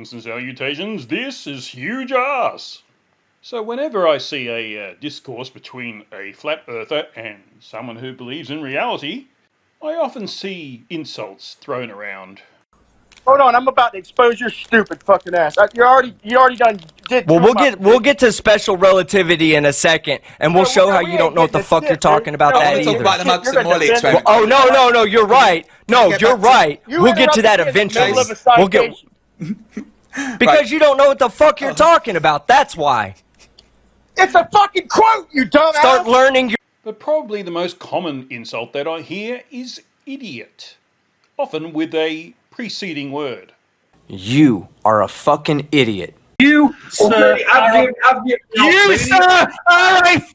Greetings and salutations, this is Huge Ass. So whenever I see a discourse between a flat earther and someone who believes in reality, I often see insults thrown around. Hold on, I'm about to expose your stupid fucking ass. You already done did. Well, we'll get to special relativity in a second, and we'll show how you don't know what the fuck you're talking about that either. Talk about the Mugs and Molly experiment. Oh no, you're right. No, you're right. We'll get to that eventually. We'll get because you don't know what the fuck you're talking about. That's why. It's a fucking quote, you dumbass. Start learning your. But probably the most common insult that I hear is idiot, often with a preceding word. You are a fucking idiot. You, sir, are a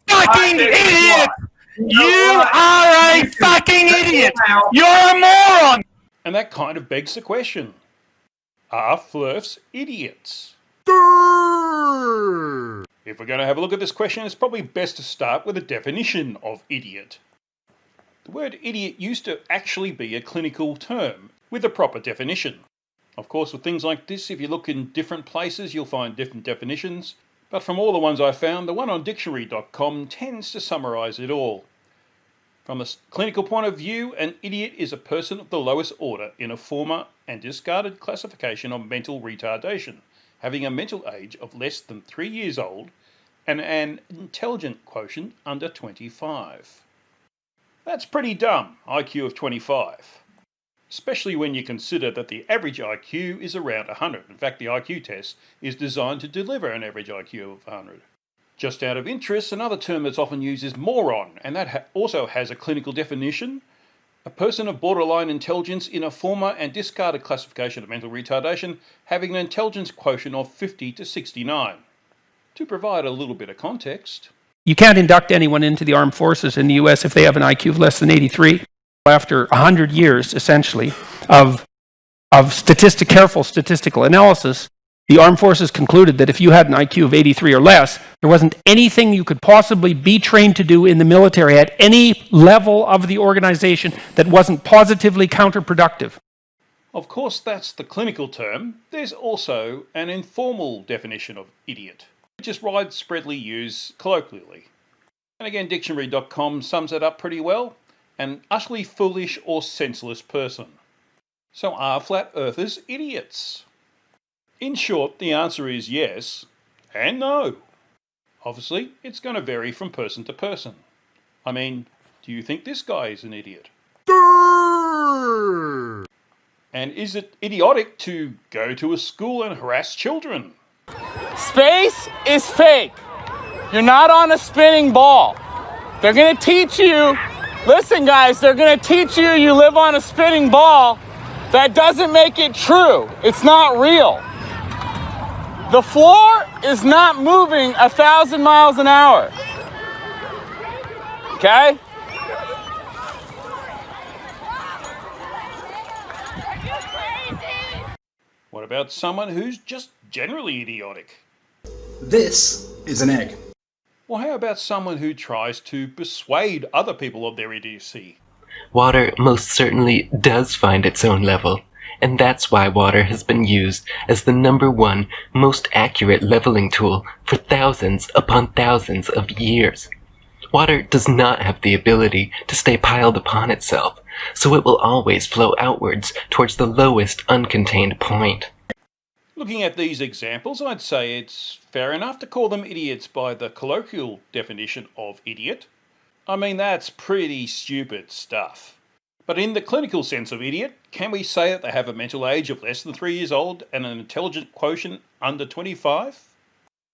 fucking idiot! You are a fucking idiot! You're a moron! And that kind of begs the question, are flerfs idiots? If we're going to have a look at this question, it's probably best to start with a definition of idiot. The word idiot used to actually be a clinical term with a proper definition. Of course, with things like this, if you look in different places, you'll find different definitions. But from all the ones I found, the one on dictionary.com tends to summarise it all. From the clinical point of view, an idiot is a person of the lowest order in a former and discarded classification of mental retardation, having a mental age of less than 3 years old and an intelligent quotient under 25. That's pretty dumb, IQ of 25. Especially when you consider that the average IQ is around 100. In fact, the IQ test is designed to deliver an average IQ of 100. Just out of interest, another term that's often used is moron, and that also has a clinical definition. A person of borderline intelligence in a former and discarded classification of mental retardation having an intelligence quotient of 50 to 69. To provide a little bit of context. You can't induct anyone into the armed forces in the US if they have an IQ of less than 83. After 100 years, essentially, of careful statistical analysis, the armed forces concluded that if you had an IQ of 83 or less, there wasn't anything you could possibly be trained to do in the military at any level of the organization that wasn't positively counterproductive. Of course, that's the clinical term. There's also an informal definition of idiot, which is widespreadly used colloquially. And again, dictionary.com sums it up pretty well. An utterly foolish or senseless person. So are flat earthers idiots? In short, the answer is yes and no. Obviously, it's going to vary from person to person. I mean, do you think this guy is an idiot? And is it idiotic to go to a school and harass children? Space is fake. You're not on a spinning ball. They're going to teach you. Listen, guys, they're going to teach you you live on a spinning ball. That doesn't make it true. It's not real. The floor is not moving 1,000 miles an hour. Okay? What about someone who's just generally idiotic? This is an egg. Or how about someone who tries to persuade other people of their idiocy? Water most certainly does find its own level, and that's why water has been used as the #1 most accurate leveling tool for thousands upon thousands of years. Water does not have the ability to stay piled upon itself, so it will always flow outwards towards the lowest uncontained point. Looking at these examples, I'd say it's fair enough to call them idiots by the colloquial definition of idiot. I mean, that's pretty stupid stuff. But in the clinical sense of idiot, can we say that they have a mental age of less than 3 years old and an intelligent quotient under 25?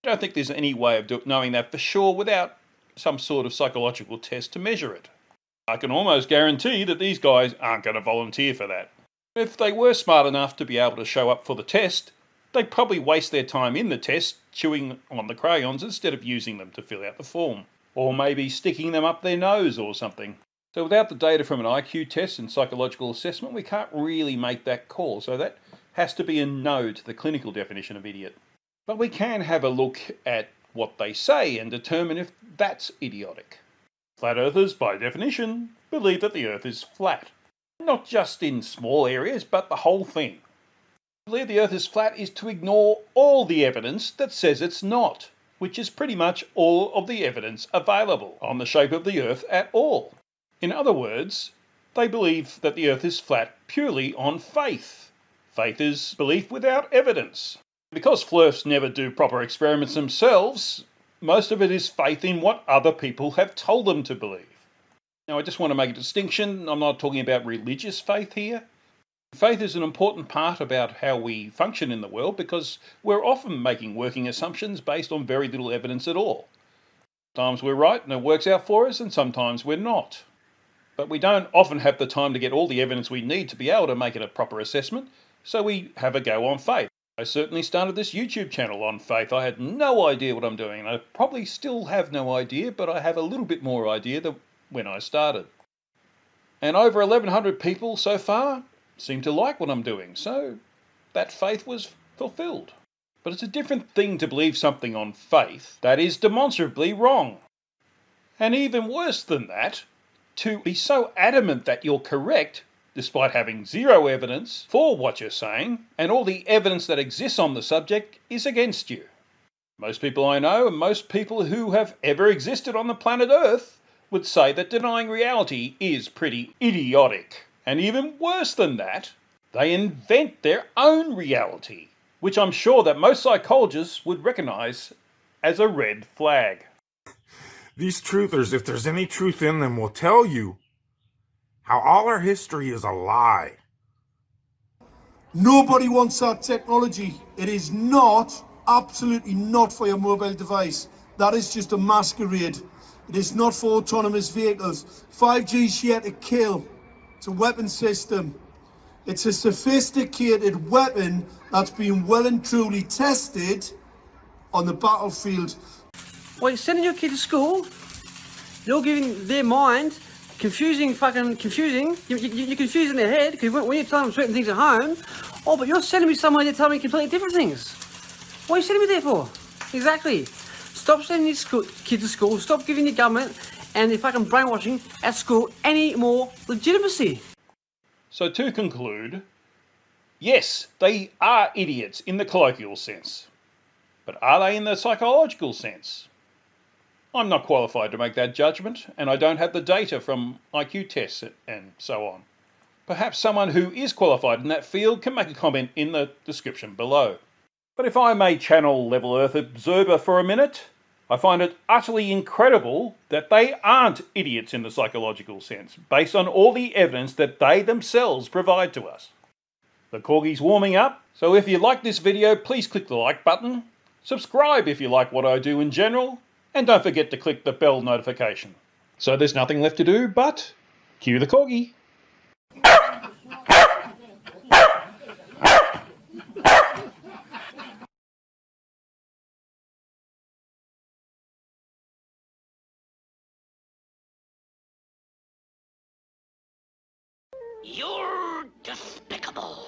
I don't think there's any way of knowing that for sure without some sort of psychological test to measure it. I can almost guarantee that these guys aren't going to volunteer for that. If they were smart enough to be able to show up for the test, they'd probably waste their time in the test chewing on the crayons instead of using them to fill out the form. Or maybe sticking them up their nose or something. So without the data from an IQ test and psychological assessment, we can't really make that call. So that has to be a no to the clinical definition of idiot. But we can have a look at what they say and determine if that's idiotic. Flat earthers, by definition, believe that the earth is flat. Not just in small areas, but the whole thing. To believe the Earth is flat is to ignore all the evidence that says it's not, which is pretty much all of the evidence available on the shape of the Earth at all. In other words, they believe that the Earth is flat purely on faith. Faith is belief without evidence. Because Flerfs never do proper experiments themselves, most of it is faith in what other people have told them to believe. Now, I just want to make a distinction. I'm not talking about religious faith here. Faith is an important part about how we function in the world because we're often making working assumptions based on very little evidence at all. Sometimes we're right and it works out for us, and sometimes we're not. But we don't often have the time to get all the evidence we need to be able to make it a proper assessment, so we have a go on faith. I certainly started this YouTube channel on faith. I had no idea what I'm doing, and I probably still have no idea, but I have a little bit more idea than when I started. And over 1,100 people so far seem to like what I'm doing, so that faith was fulfilled. But it's a different thing to believe something on faith that is demonstrably wrong. And even worse than that, to be so adamant that you're correct, despite having zero evidence for what you're saying, and all the evidence that exists on the subject is against you. Most people I know, and most people who have ever existed on the planet Earth, would say that denying reality is pretty idiotic. And even worse than that, they invent their own reality, which I'm sure that most psychologists would recognise as a red flag. These truthers, if there's any truth in them, will tell you how all our history is a lie. Nobody wants that technology. It is not, absolutely not for your mobile device. That is just a masquerade. It is not for autonomous vehicles. 5G is here to kill. It's a weapon system. It's a sophisticated weapon that's been well and truly tested on the battlefield. Well, you're sending your kid to school, you're giving their mind confusing. You're confusing their head because when you tell them certain things at home, oh, but you're sending me somewhere to tell me completely different things. What are you sending me there for? Exactly. Stop sending your kids to school. Stop giving the government and the fucking brainwashing at school any more legitimacy. So to conclude, yes, they are idiots in the colloquial sense. But are they in the psychological sense? I'm not qualified to make that judgment, and I don't have the data from IQ tests and so on. Perhaps someone who is qualified in that field can make a comment in the description below. But if I may channel Level Earth Observer for a minute, I find it utterly incredible that they aren't idiots in the psychological sense, based on all the evidence that they themselves provide to us. The corgi's warming up, so if you like this video, please click the like button, subscribe if you like what I do in general, and don't forget to click the bell notification. So there's nothing left to do but cue the corgi. You're despicable.